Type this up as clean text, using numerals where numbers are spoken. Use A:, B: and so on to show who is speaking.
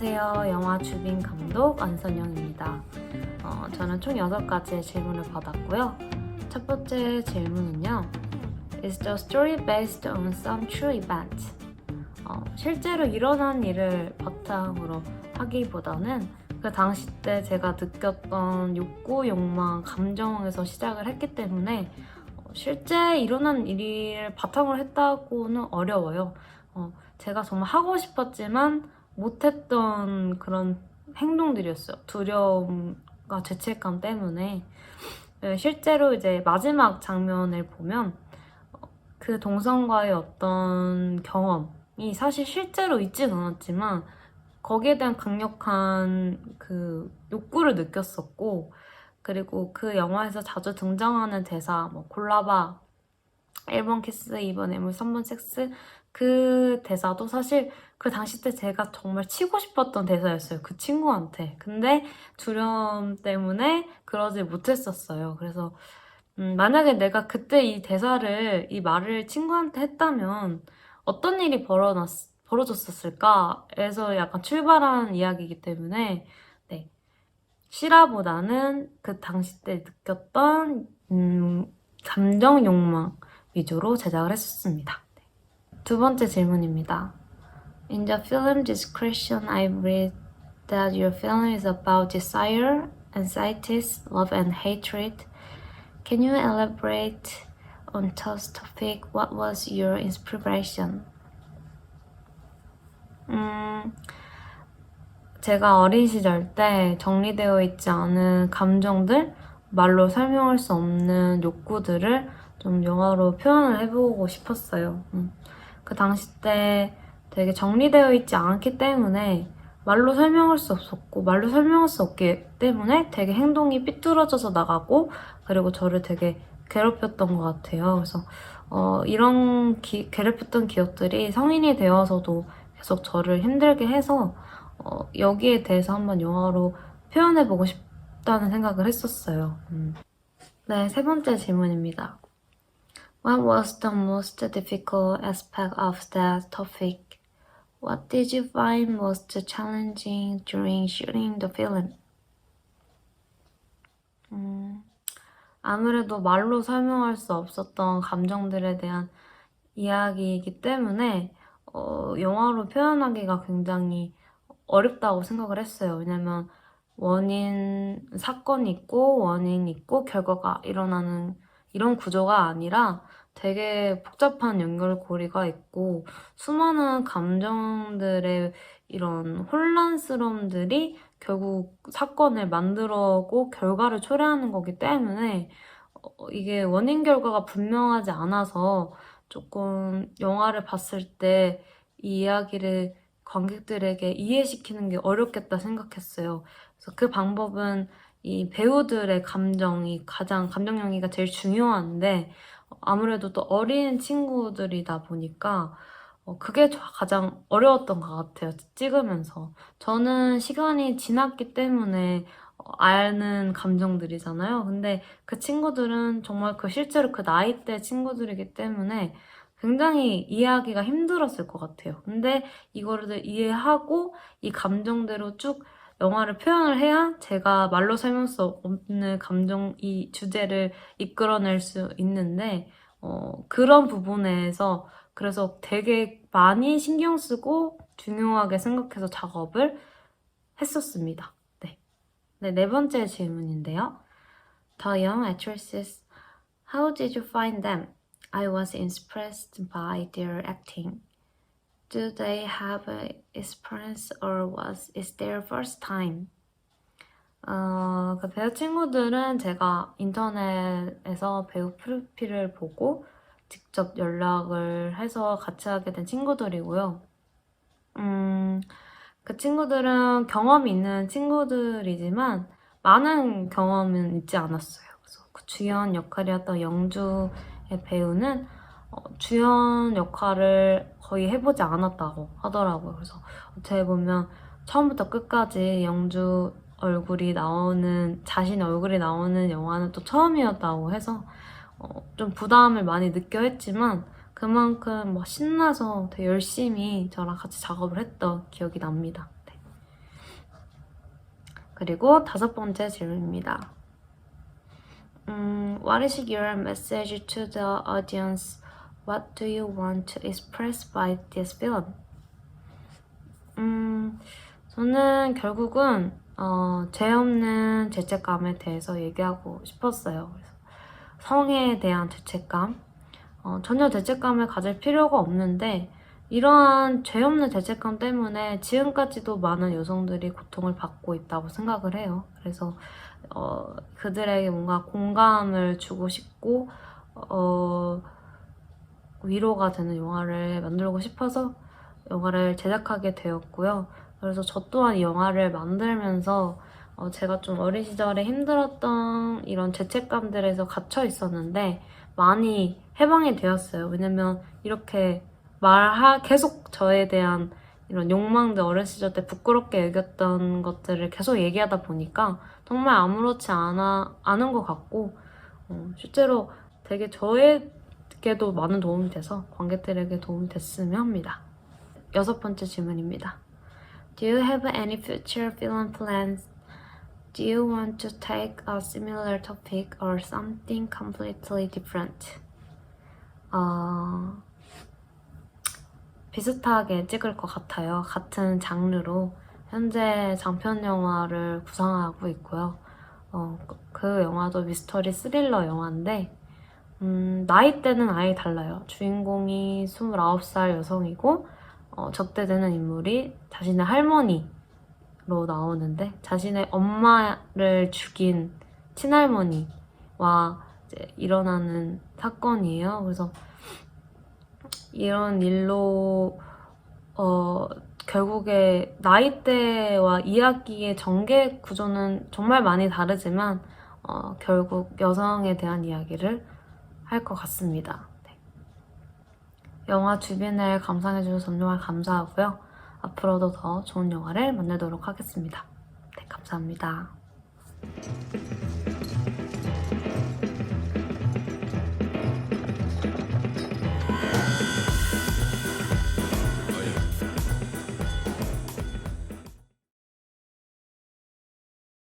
A: 안녕하세요. 영화 주빈 감독 안선영입니다. 저는 총 6가지의 질문을 받았고요. 첫 번째 질문은요. Is the story based on some true event? 실제로 일어난 일을 바탕으로 하기보다는 그 당시 때 제가 느꼈던 욕구, 욕망, 감정에서 시작을 했기 때문에 실제 일어난 일을 바탕으로 했다고는 어려워요. 제가 정말 하고 싶었지만 못했던 그런 행동들이었어요. 두려움과 죄책감 때문에. 실제로 이제 마지막 장면을 보면 그 동성과의 어떤 경험이 사실 실제로 있진 않았지만 거기에 대한 강력한 그 욕구를 느꼈었고, 그리고 그 영화에서 자주 등장하는 대사, 뭐 골라봐, 1번 키스, 2번 애물, 3번 섹스, 그 대사도 사실 그 당시 때 제가 정말 치고 싶었던 대사였어요. 그 친구한테. 근데 두려움 때문에 그러지 못했었어요. 그래서 만약에 내가 그때 이 말을 친구한테 했다면 어떤 일이 벌어졌었을까에서 약간 출발한 이야기이기 때문에, 네. 실화보다는 그 당시 때 느꼈던 감정 욕망 위주로 제작을 했었습니다. 네. 두 번째 질문입니다. In the film description, I read that your film is about desire, anxieties, love, and hatred. Can you elaborate on this topic? What was your inspiration? 제가 어린 시절 때 정리되어 있지 않은 감정들, 말로 설명할 수 없는 욕구들을 좀 영화로 표현을 해보고 싶었어요. 그 당시 때 되게 정리되어 있지 않기 때문에 말로 설명할 수 없었고, 말로 설명할 수 없기 때문에 되게 행동이 삐뚤어져서 나가고, 그리고 저를 되게 괴롭혔던 것 같아요. 그래서 이런 괴롭혔던 기억들이 성인이 되어서도 계속 저를 힘들게 해서 여기에 대해서 한번 영화로 표현해보고 싶다는 생각을 했었어요. 네, 세 번째 질문입니다. What was the most difficult aspect of that topic? What did you find most challenging during shooting the film? 아무래도 말로 설명할 수 없었던 감정들에 대한 이야기이기 때문에 영화로 표현하기가 굉장히 어렵다고 생각을 했어요. 왜냐면 사건이 있고 원인이 있고 결과가 일어나는 이런 구조가 아니라 되게 복잡한 연결고리가 있고 수많은 감정들의 이런 혼란스러움들이 결국 사건을 만들어고 결과를 초래하는 거기 때문에 이게 원인 결과가 분명하지 않아서 조금 영화를 봤을 때 이 이야기를 관객들에게 이해시키는 게 어렵겠다 생각했어요. 그래서 그 방법은 이 배우들의 감정 연기가 제일 중요한데 아무래도 또 어린 친구들이다 보니까 그게 가장 어려웠던 것 같아요. 찍으면서. 저는 시간이 지났기 때문에 아는 감정들이잖아요. 근데 그 친구들은 정말 실제로 그 나이대 친구들이기 때문에 굉장히 이해하기가 힘들었을 것 같아요. 근데 이거를 이해하고 이 감정대로 쭉 영화를 표현을 해야 제가 말로 설명할 수 없는 이 주제를 이끌어낼 수 있는데 그런 부분에서 그래서 되게 많이 신경 쓰고 중요하게 생각해서 작업을 했었습니다. 네, 번째 질문인데요. The young actresses, how did you find them? I was impressed by their acting. Do they have experience or was it their first time? 그 배우 친구들은 제가 인터넷에서 배우 프로필을 보고 직접 연락을 해서 같이 하게 된 친구들이고요. 그 친구들은 경험이 있는 친구들이지만 많은 경험은 있지 않았어요. 그래서 그 주연 역할이었던 영주의 배우는 주연 역할을 거의 해보지 않았다고 하더라고요. 그래서 어떻게 보면 처음부터 끝까지 영주 자신의 얼굴이 나오는 영화는 또 처음이었다고 해서 좀 부담을 많이 느껴 했지만 그만큼 막 신나서 되게 열심히 저랑 같이 작업을 했던 기억이 납니다. 네. 그리고 5번째 질문입니다. What is your message to the audience? What do you want to express by this film? 저는 결국은 죄 없는 죄책감에 대해서 얘기하고 싶었어요. 그래서 성에 대한 죄책감, 전혀 죄책감을 가질 필요가 없는데 이러한 죄 없는 죄책감 때문에 지금까지도 많은 여성들이 고통을 받고 있다고 생각을 해요. 그래서 그들에게 뭔가 공감을 주고 싶고 위로가 되는 영화를 만들고 싶어서 영화를 제작하게 되었고요. 그래서 저 또한 이 영화를 만들면서 제가 좀 어린 시절에 힘들었던 이런 죄책감들에서 갇혀 있었는데 많이 해방이 되었어요. 왜냐면 이렇게 계속 저에 대한 이런 욕망들, 어린 시절 때 부끄럽게 여겼던 것들을 계속 얘기하다 보니까 정말 아무렇지 않은 것 같고 실제로 되게 저에게도 많은 도움이 돼서 관객들에게 도움이 됐으면 합니다. 6번째 질문입니다. Do you have any future film plans? Do you want to take a similar topic or something completely different? 비슷하게 찍을 것 같아요. 같은 장르로 현재 장편 영화를 구상하고 있고요. 그 영화도 미스터리 스릴러 영화인데 나이대는 아예 달라요. 주인공이 29살 여성이고 적대되는 인물이 자신의 할머니로 나오는데 자신의 엄마를 죽인 친할머니와 이제 일어나는 사건이에요. 그래서 이런 일로 결국에 나이대와 이야기의 전개 구조는 정말 많이 다르지만 결국 여성에 대한 이야기를 할 것 같습니다. 네. 영화 주변을 감상해주셔서 정말 감사하고요. 앞으로도 더 좋은 영화를 만들도록 하겠습니다. 네, 감사합니다.